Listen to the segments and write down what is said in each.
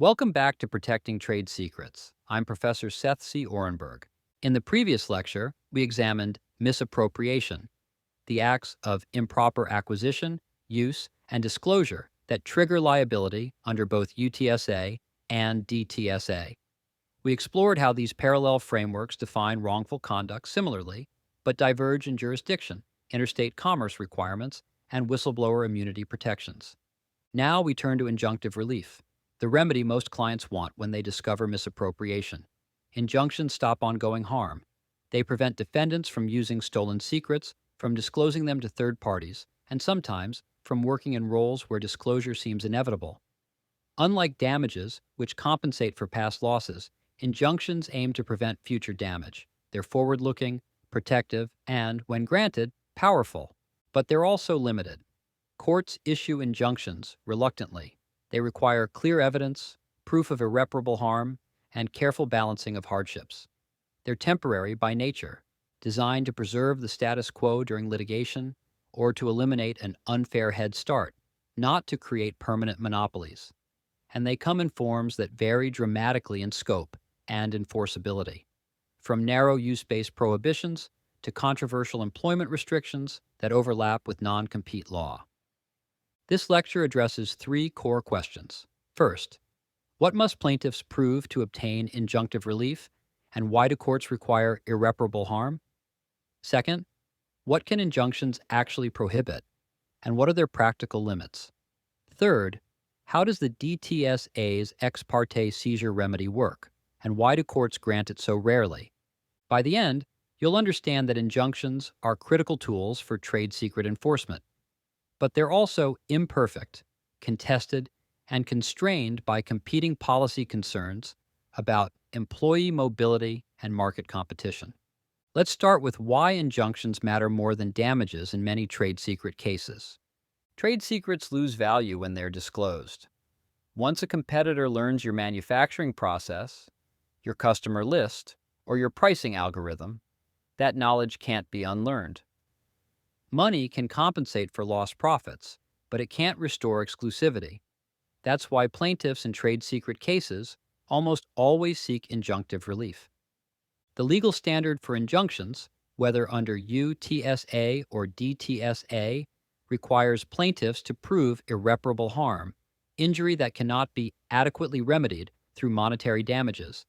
Welcome back to Protecting Trade Secrets. I'm Professor Seth C. Oranburg. In the previous lecture, we examined misappropriation, the acts of improper acquisition, use, and disclosure that trigger liability under both UTSA and DTSA. We explored how these parallel frameworks define wrongful conduct similarly, but diverge in jurisdiction, interstate commerce requirements, and whistleblower immunity protections. Now we turn to injunctive relief, the remedy most clients want when they discover misappropriation. Injunctions stop ongoing harm. They prevent defendants from using stolen secrets, from disclosing them to third parties, and sometimes from working in roles where disclosure seems inevitable. Unlike damages, which compensate for past losses, injunctions aim to prevent future damage. They're forward-looking, protective, and, when granted, powerful. But they're also limited. Courts issue injunctions reluctantly. They require clear evidence, proof of irreparable harm, and careful balancing of hardships. They're temporary by nature, designed to preserve the status quo during litigation or to eliminate an unfair head start, not to create permanent monopolies. And they come in forms that vary dramatically in scope and enforceability, from narrow use-based prohibitions to controversial employment restrictions that overlap with non-compete law. This lecture addresses three core questions. First, what must plaintiffs prove to obtain injunctive relief, and why do courts require irreparable harm? Second, what can injunctions actually prohibit, and what are their practical limits? Third, how does the DTSA's ex parte seizure remedy work, and why do courts grant it so rarely? By the end, you'll understand that injunctions are critical tools for trade secret enforcement, but they're also imperfect, contested, and constrained by competing policy concerns about employee mobility and market competition. Let's start with why injunctions matter more than damages in many trade secret cases. Trade secrets lose value when they're disclosed. Once a competitor learns your manufacturing process, your customer list, or your pricing algorithm, that knowledge can't be unlearned. Money can compensate for lost profits, but it can't restore exclusivity. That's why plaintiffs in trade secret cases almost always seek injunctive relief. The legal standard for injunctions, whether under UTSA or DTSA, requires plaintiffs to prove irreparable harm, injury that cannot be adequately remedied through monetary damages.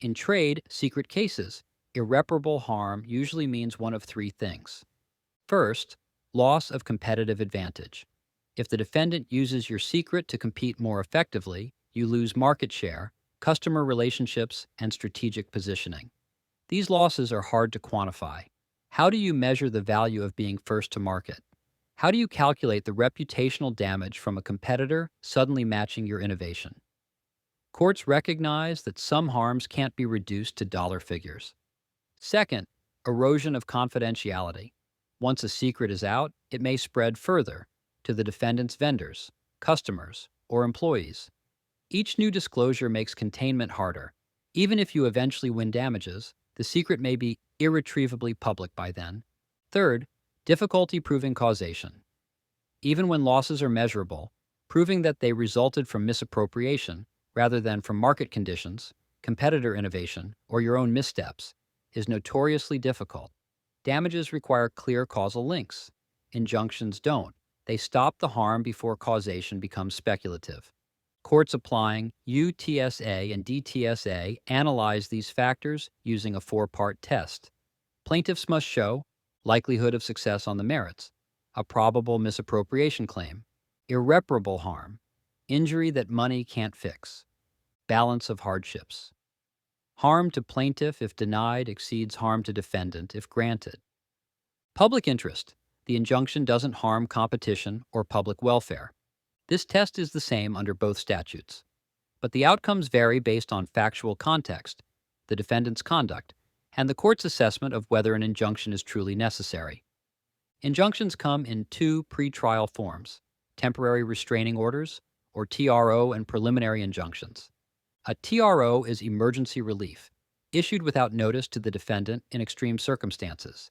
In trade secret cases, irreparable harm usually means one of three things. First, loss of competitive advantage. If the defendant uses your secret to compete more effectively, you lose market share, customer relationships, and strategic positioning. These losses are hard to quantify. How do you measure the value of being first to market? How do you calculate the reputational damage from a competitor suddenly matching your innovation? Courts recognize that some harms can't be reduced to dollar figures. Second, erosion of confidentiality. Once a secret is out, it may spread further to the defendant's vendors, customers, or employees. Each new disclosure makes containment harder. Even if you eventually win damages, the secret may be irretrievably public by then. Third, difficulty proving causation. Even when losses are measurable, proving that they resulted from misappropriation rather than from market conditions, competitor innovation, or your own missteps is notoriously difficult. Damages require clear causal links. Injunctions don't. They stop the harm before causation becomes speculative. Courts applying UTSA and DTSA analyze these factors using a four-part test. Plaintiffs must show likelihood of success on the merits, a probable misappropriation claim, irreparable harm, injury that money can't fix, balance of hardships. Harm to plaintiff if denied exceeds harm to defendant if granted. Public interest. The injunction doesn't harm competition or public welfare. This test is the same under both statutes, but the outcomes vary based on factual context, the defendant's conduct, and the court's assessment of whether an injunction is truly necessary. Injunctions come in two pretrial forms: temporary restraining orders, or TRO, and preliminary injunctions. A TRO is emergency relief, issued without notice to the defendant in extreme circumstances.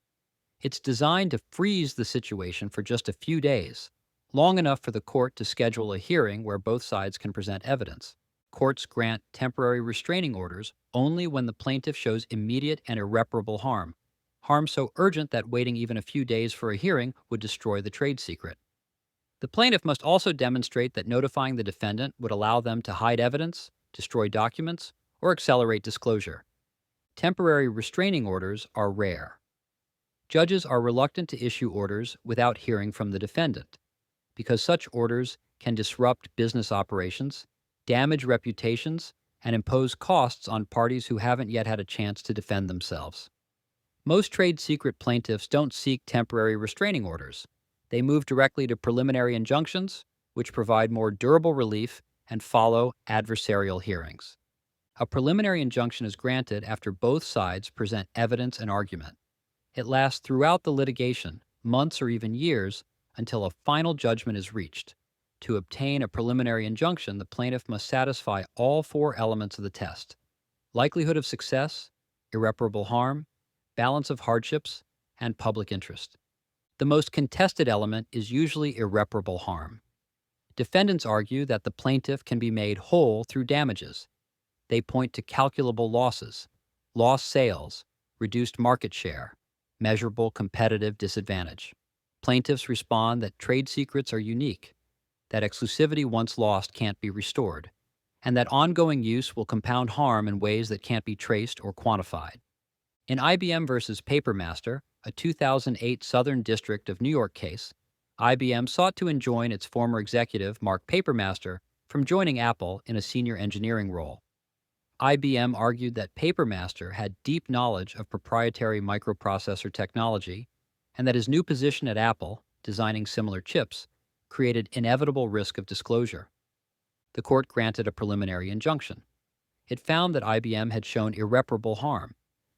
It's designed to freeze the situation for just a few days, long enough for the court to schedule a hearing where both sides can present evidence. Courts grant temporary restraining orders only when the plaintiff shows immediate and irreparable harm, harm so urgent that waiting even a few days for a hearing would destroy the trade secret. The plaintiff must also demonstrate that notifying the defendant would allow them to hide evidence, destroy documents, or accelerate disclosure. Temporary restraining orders are rare. Judges are reluctant to issue orders without hearing from the defendant, because such orders can disrupt business operations, damage reputations, and impose costs on parties who haven't yet had a chance to defend themselves. Most trade secret plaintiffs don't seek temporary restraining orders. They move directly to preliminary injunctions, which provide more durable relief and follow adversarial hearings. A preliminary injunction is granted after both sides present evidence and argument. It lasts throughout the litigation, months or even years, until a final judgment is reached. To obtain a preliminary injunction, the plaintiff must satisfy all four elements of the test: likelihood of success, irreparable harm, balance of hardships, and public interest. The most contested element is usually irreparable harm. Defendants argue that the plaintiff can be made whole through damages. They point to calculable losses, lost sales, reduced market share, measurable competitive disadvantage. Plaintiffs respond that trade secrets are unique, that exclusivity once lost can't be restored, and that ongoing use will compound harm in ways that can't be traced or quantified. In IBM versus Papermaster, a 2008 Southern District of New York case, IBM sought to enjoin its former executive, Mark Papermaster, from joining Apple in a senior engineering role. IBM argued that Papermaster had deep knowledge of proprietary microprocessor technology and that his new position at Apple, designing similar chips, created inevitable risk of disclosure. The court granted a preliminary injunction. It found that IBM had shown irreparable harm.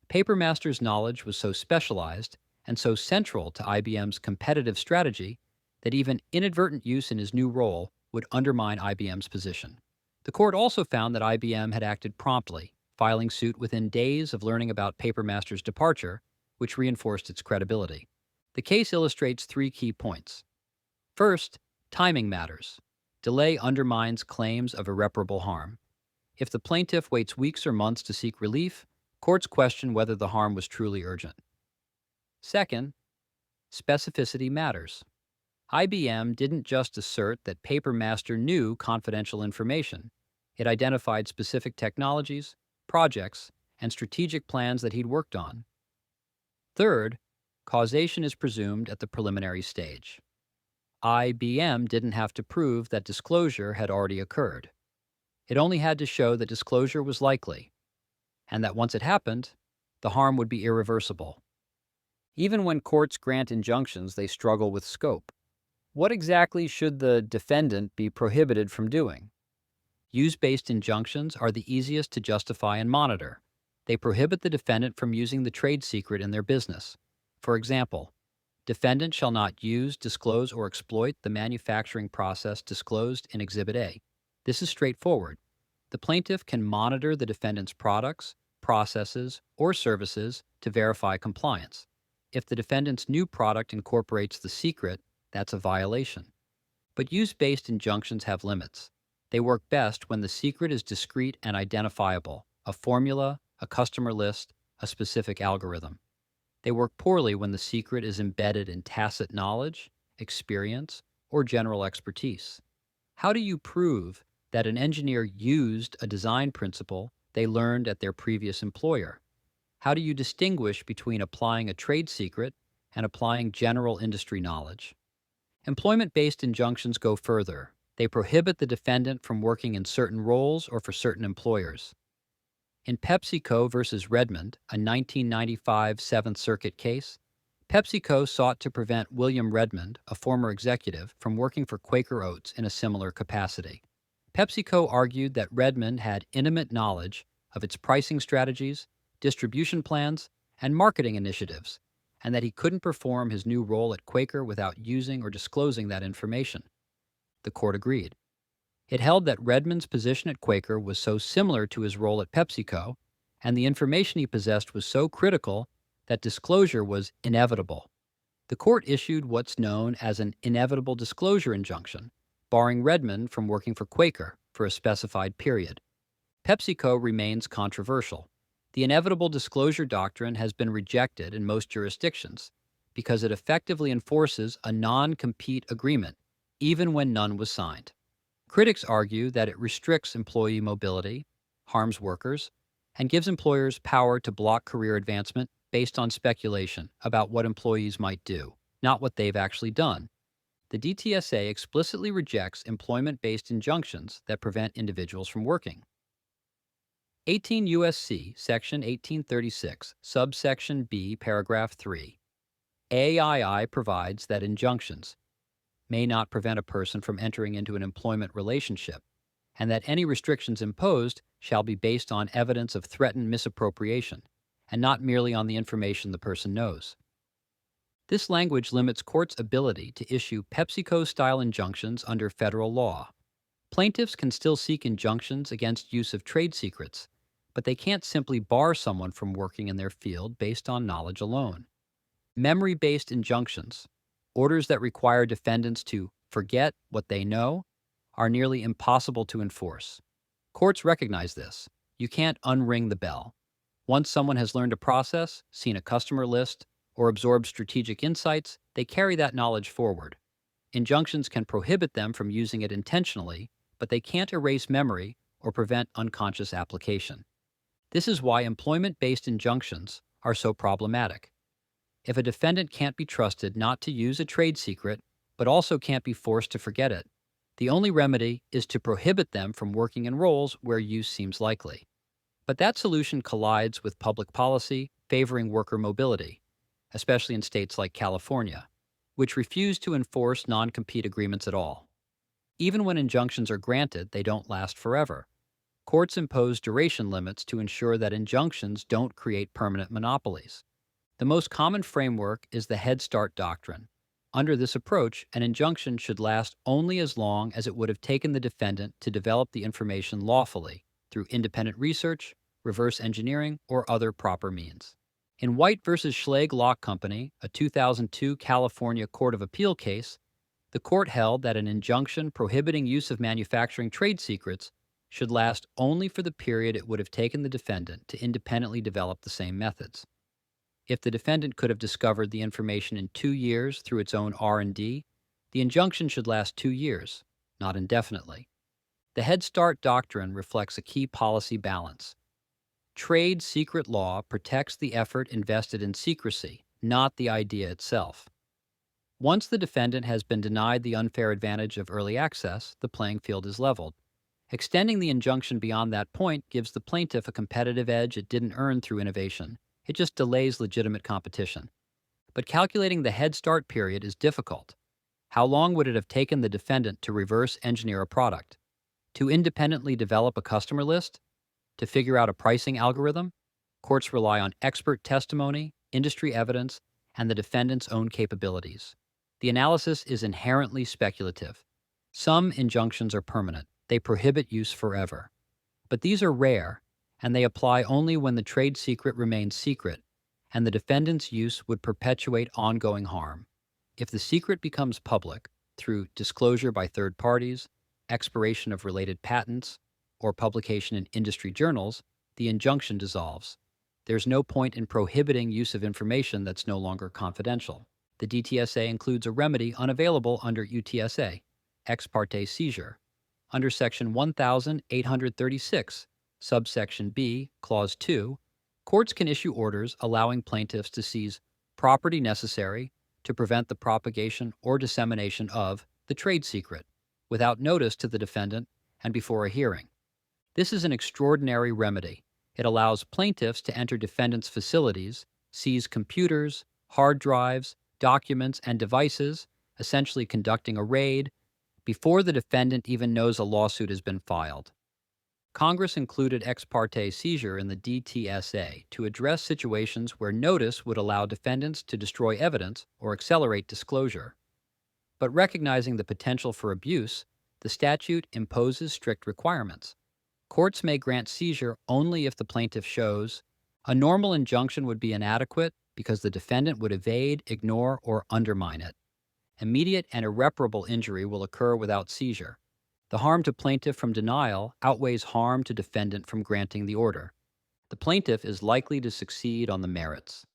Papermaster's knowledge was so specialized and so central to IBM's competitive strategy that even inadvertent use in his new role would undermine IBM's position. The court also found that IBM had acted promptly, filing suit within days of learning about Papermaster's departure, which reinforced its credibility. The case illustrates three key points. First, timing matters. Delay undermines claims of irreparable harm. If the plaintiff waits weeks or months to seek relief, courts question whether the harm was truly urgent. Second, specificity matters. IBM didn't just assert that Papermaster knew confidential information. It identified specific technologies, projects, and strategic plans that he'd worked on. Third, causation is presumed at the preliminary stage. IBM didn't have to prove that disclosure had already occurred. It only had to show that disclosure was likely, and that once it happened, the harm would be irreversible. Even when courts grant injunctions, they struggle with scope. What exactly should the defendant be prohibited from doing? Use-based injunctions are the easiest to justify and monitor. They prohibit the defendant from using the trade secret in their business. For example, defendant shall not use, disclose, or exploit the manufacturing process disclosed in Exhibit A. This is straightforward. The plaintiff can monitor the defendant's products, processes, or services to verify compliance. If the defendant's new product incorporates the secret, that's a violation. But use-based injunctions have limits. They work best when the secret is discrete and identifiable, a formula, a customer list, a specific algorithm. They work poorly when the secret is embedded in tacit knowledge, experience, or general expertise. How do you prove that an engineer used a design principle they learned at their previous employer? How do you distinguish between applying a trade secret and applying general industry knowledge? Employment-based injunctions go further. They prohibit the defendant from working in certain roles or for certain employers. In PepsiCo versus Redmond, a 1995 Seventh Circuit case, PepsiCo sought to prevent William Redmond, a former executive, from working for Quaker Oats in a similar capacity. PepsiCo argued that Redmond had intimate knowledge of its pricing strategies, distribution plans, and marketing initiatives, and that he couldn't perform his new role at Quaker without using or disclosing that information. The court agreed. It held that Redmond's position at Quaker was so similar to his role at PepsiCo, and the information he possessed was so critical that disclosure was inevitable. The court issued what's known as an inevitable disclosure injunction, barring Redmond from working for Quaker for a specified period. PepsiCo remains controversial. The inevitable disclosure doctrine has been rejected in most jurisdictions because it effectively enforces a non-compete agreement, even when none was signed. Critics argue that it restricts employee mobility, harms workers, and gives employers power to block career advancement based on speculation about what employees might do, not what they've actually done. The DTSA explicitly rejects employment-based injunctions that prevent individuals from working. 18 U.S.C. Section 1836, subsection B, paragraph 3. AII provides that injunctions may not prevent a person from entering into an employment relationship, and that any restrictions imposed shall be based on evidence of threatened misappropriation, and not merely on the information the person knows. This language limits courts' ability to issue PepsiCo-style injunctions under federal law. Plaintiffs can still seek injunctions against use of trade secrets, but they can't simply bar someone from working in their field based on knowledge alone. Memory-based injunctions, orders that require defendants to forget what they know, are nearly impossible to enforce. Courts recognize this. You can't unring the bell. Once someone has learned a process, seen a customer list, or absorbed strategic insights, they carry that knowledge forward. Injunctions can prohibit them from using it intentionally, but they can't erase memory or prevent unconscious application. This is why employment-based injunctions are so problematic. If a defendant can't be trusted not to use a trade secret, but also can't be forced to forget it, the only remedy is to prohibit them from working in roles where use seems likely. But that solution collides with public policy favoring worker mobility, especially in states like California, which refuse to enforce non-compete agreements at all. Even when injunctions are granted, they don't last forever. Courts impose duration limits to ensure that injunctions don't create permanent monopolies. The most common framework is the Head Start doctrine. Under this approach, an injunction should last only as long as it would have taken the defendant to develop the information lawfully through independent research, reverse engineering, or other proper means. In White v. Schlage Law Company, a 2002 California Court of Appeal case, the court held that an injunction prohibiting use of manufacturing trade secrets should last only for the period it would have taken the defendant to independently develop the same methods. If the defendant could have discovered the information in 2 years through its own R&D, the injunction should last 2 years, not indefinitely. The Head Start doctrine reflects a key policy balance. Trade secret law protects the effort invested in secrecy, not the idea itself. Once the defendant has been denied the unfair advantage of early access, the playing field is leveled. Extending the injunction beyond that point gives the plaintiff a competitive edge it didn't earn through innovation. It just delays legitimate competition. But calculating the Head Start period is difficult. How long would it have taken the defendant to reverse engineer a product? To independently develop a customer list? To figure out a pricing algorithm? Courts rely on expert testimony, industry evidence, and the defendant's own capabilities. The analysis is inherently speculative. Some injunctions are permanent. They prohibit use forever. But these are rare, and they apply only when the trade secret remains secret, and the defendant's use would perpetuate ongoing harm. If the secret becomes public through disclosure by third parties, expiration of related patents, or publication in industry journals, the injunction dissolves. There's no point in prohibiting use of information that's no longer confidential. The DTSA includes a remedy unavailable under UTSA, ex parte seizure. Under Section 1836, subsection B, Clause 2, courts can issue orders allowing plaintiffs to seize property necessary to prevent the propagation or dissemination of the trade secret without notice to the defendant and before a hearing. This is an extraordinary remedy. It allows plaintiffs to enter defendants' facilities, seize computers, hard drives, documents, and devices, essentially conducting a raid, before the defendant even knows a lawsuit has been filed. Congress included ex parte seizure in the DTSA to address situations where notice would allow defendants to destroy evidence or accelerate disclosure. But recognizing the potential for abuse, the statute imposes strict requirements. Courts may grant seizure only if the plaintiff shows a normal injunction would be inadequate because the defendant would evade, ignore, or undermine it. Immediate and irreparable injury will occur without seizure. The harm to plaintiff from denial outweighs harm to defendant from granting the order. The plaintiff is likely to succeed on the merits.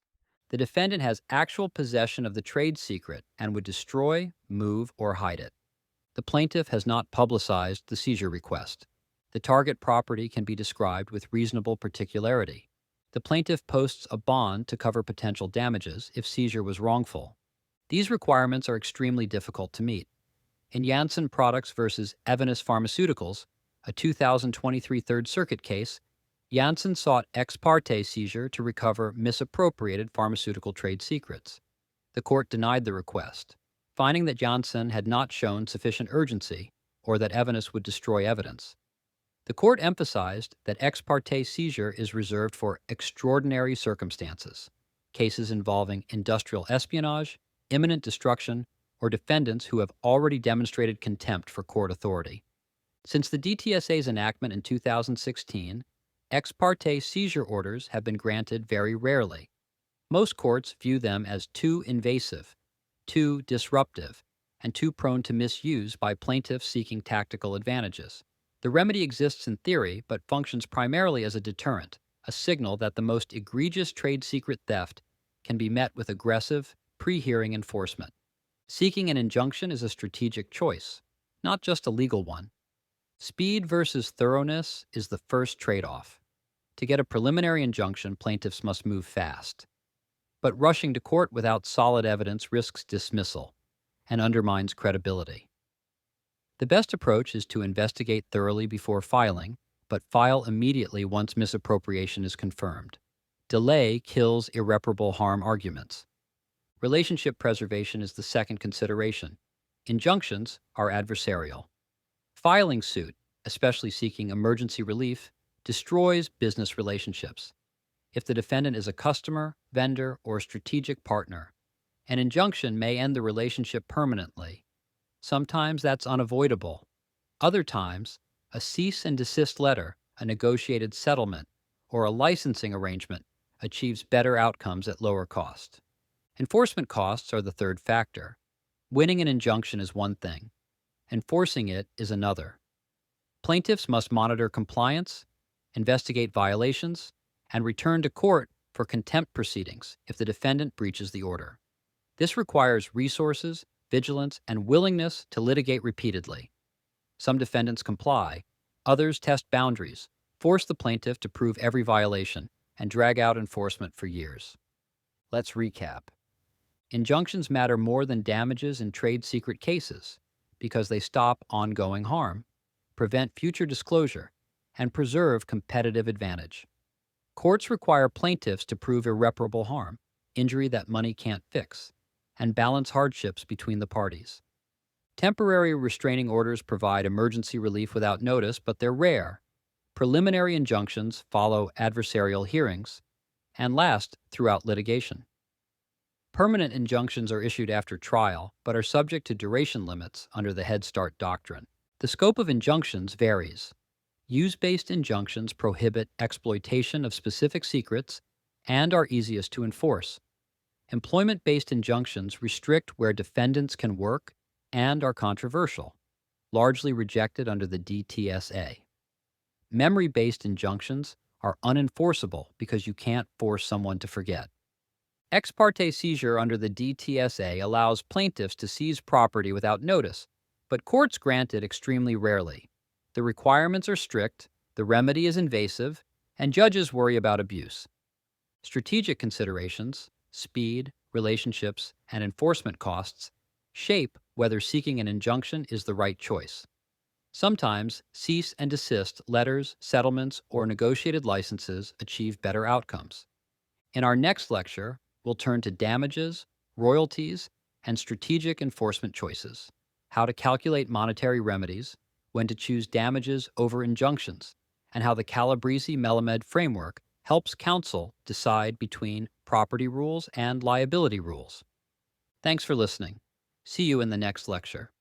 The defendant has actual possession of the trade secret and would destroy, move, or hide it. The plaintiff has not publicized the seizure request. The target property can be described with reasonable particularity. The plaintiff posts a bond to cover potential damages if seizure was wrongful. These requirements are extremely difficult to meet. In Janssen Products versus Evenus Pharmaceuticals, a 2023 Third Circuit case, Janssen sought ex parte seizure to recover misappropriated pharmaceutical trade secrets. The court denied the request, finding that Janssen had not shown sufficient urgency or that Evenus would destroy evidence. The court emphasized that ex parte seizure is reserved for extraordinary circumstances, cases involving industrial espionage, imminent destruction, or defendants who have already demonstrated contempt for court authority. Since the DTSA's enactment in 2016, ex parte seizure orders have been granted very rarely. Most courts view them as too invasive, too disruptive, and too prone to misuse by plaintiffs seeking tactical advantages. The remedy exists in theory, but functions primarily as a deterrent, a signal that the most egregious trade secret theft can be met with aggressive, pre-hearing enforcement. Seeking an injunction is a strategic choice, not just a legal one. Speed versus thoroughness is the first trade-off. To get a preliminary injunction, plaintiffs must move fast. But rushing to court without solid evidence risks dismissal and undermines credibility. The best approach is to investigate thoroughly before filing, but file immediately once misappropriation is confirmed. Delay kills irreparable harm arguments. Relationship preservation is the second consideration. Injunctions are adversarial. Filing suit, especially seeking emergency relief, destroys business relationships. If the defendant is a customer, vendor, or strategic partner, an injunction may end the relationship permanently. Sometimes that's unavoidable. Other times, a cease and desist letter, a negotiated settlement, or a licensing arrangement achieves better outcomes at lower cost. Enforcement costs are the third factor. Winning an injunction is one thing. Enforcing it is another. Plaintiffs must monitor compliance, investigate violations, and return to court for contempt proceedings if the defendant breaches the order. This requires resources, vigilance, and willingness to litigate repeatedly. Some defendants comply, others test boundaries, force the plaintiff to prove every violation, and drag out enforcement for years. Let's recap. Injunctions matter more than damages in trade secret cases because they stop ongoing harm, prevent future disclosure, and preserve competitive advantage. Courts require plaintiffs to prove irreparable harm, injury that money can't fix, and balance hardships between the parties. Temporary restraining orders provide emergency relief without notice, but they're rare. Preliminary injunctions follow adversarial hearings and last throughout litigation. Permanent injunctions are issued after trial, but are subject to duration limits under the Head Start doctrine. The scope of injunctions varies. Use-based injunctions prohibit exploitation of specific secrets and are easiest to enforce. Employment-based injunctions restrict where defendants can work and are controversial, largely rejected under the DTSA. Memory-based injunctions are unenforceable because you can't force someone to forget. Ex parte seizure under the DTSA allows plaintiffs to seize property without notice, but courts grant it extremely rarely. The requirements are strict, the remedy is invasive, and judges worry about abuse. Strategic considerations, speed, relationships, and enforcement costs shape whether seeking an injunction is the right choice. Sometimes, cease and desist letters, settlements, or negotiated licenses achieve better outcomes. In our next lecture, we'll turn to damages, royalties, and strategic enforcement choices, how to calculate monetary remedies, when to choose damages over injunctions, and how the Calabrese-Melamed framework helps counsel decide between property rules and liability rules. Thanks for listening. See you in the next lecture.